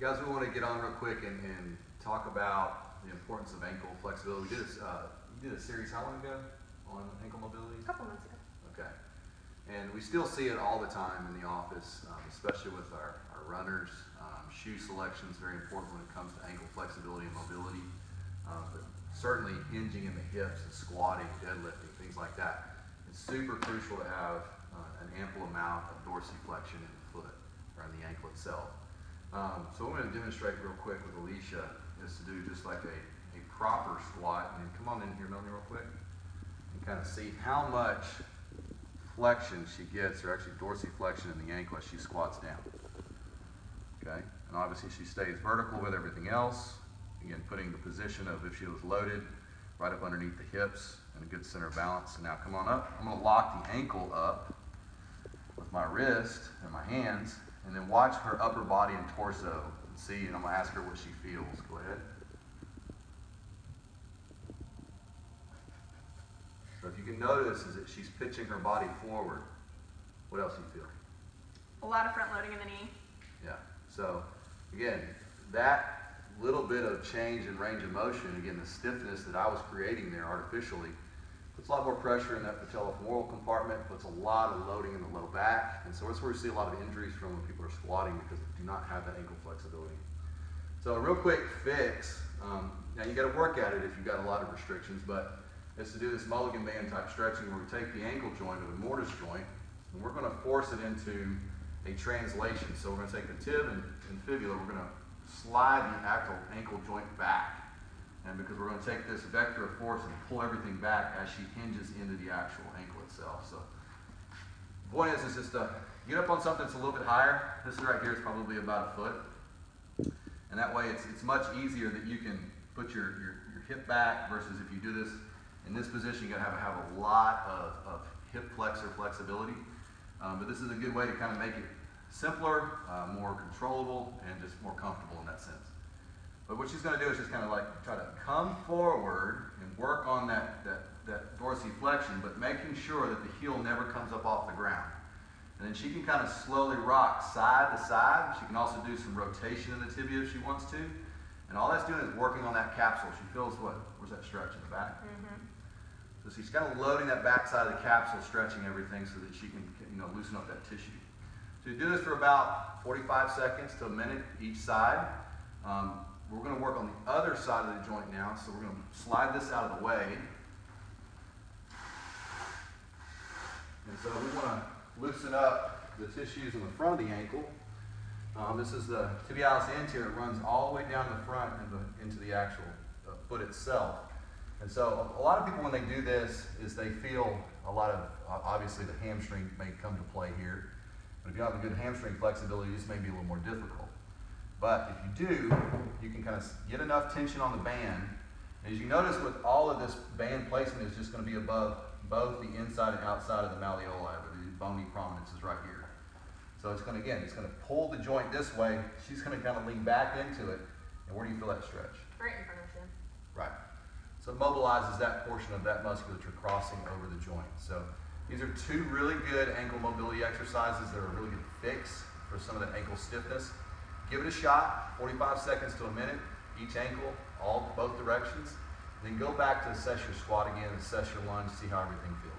Guys, we want to get on real quick and talk about the importance of ankle flexibility. You did a series how long ago on ankle mobility? A couple months ago. Okay. And we still see it all the time in the office, especially with our runners. Shoe selection is very important when it comes to ankle flexibility and mobility. But certainly hinging in the hips and squatting, deadlifting, things like that. It's super crucial to have an ample amount of dorsiflexion in the foot or in the ankle itself. So what I'm going to demonstrate real quick with Alicia is to do just like a proper squat. And come on in here, Melanie, real quick, and kind of see how much flexion she gets, or actually dorsiflexion in the ankle as she squats down. Okay, and obviously she stays vertical with everything else. Again, putting the position of if she was loaded right up underneath the hips and a good center of balance. So now come on up. I'm going to lock the ankle up with my wrist and my hands, and then watch her upper body and torso and see, and I'm going to ask her what she feels. Go ahead. So if you can notice is that she's pitching her body forward. What else do you feel? A lot of front loading in the knee. Yeah. So again, that little bit of change in range of motion, again, the stiffness that I was creating there artificially, puts a lot more pressure in that patellofemoral compartment, puts a lot of loading in the low back, and so that's where we see a lot of injuries from when people are squatting because they do not have that ankle flexibility. So a real quick fix, now you got to work at it if you've got a lot of restrictions, but is to do this Mulligan band type stretching where we take the ankle joint or the mortise joint, and we're going to force it into a translation. So we're going to take the tib and fibula, we're going to slide the actual ankle joint back. And because we're going to take this vector of force and pull everything back as she hinges into the actual ankle itself. So the point is just to get up on something that's a little bit higher. This right here is probably about a foot. And that way it's much easier that you can put your hip back versus if you do this in this position, you're going to have a lot of hip flexor flexibility. But this is a good way to kind of make it simpler, more controllable, and just more comfortable in that sense. But what she's going to do is just kind of like try to come forward and work on that dorsiflexion, but making sure that the heel never comes up off the ground. And then she can kind of slowly rock side to side. She can also do some rotation in the tibia if she wants to. And all that's doing is working on that capsule. She feels what? Where's that stretch in the back? Mm-hmm. So she's kind of loading that back side of the capsule, stretching everything so that she can loosen up that tissue. So you do this for about 45 seconds to a minute each side. We're going to work on the other side of the joint now, so we're going to slide this out of the way. And so we want to loosen up the tissues in the front of the ankle. This is the tibialis anterior. It runs all the way down the front into the actual foot itself. And so a lot of people, when they do this, is they feel a lot of, obviously the hamstring may come to play here. But if you don't have a good hamstring flexibility, this may be a little more difficult. But if you do, you can kind of get enough tension on the band. As you notice with all of this band placement is just going to be above both the inside and outside of the malleoli, or the bony prominences right here. So it's going to pull the joint this way. She's going to kind of lean back into it. And where do you feel that stretch? Right in front of him. Right. So it mobilizes that portion of that musculature crossing over the joint. So these are two really good ankle mobility exercises that are a really good fix for some of that ankle stiffness. Give it a shot, 45 seconds to a minute, each ankle, both directions. Then go back to assess your squat again, assess your lunge, see how everything feels.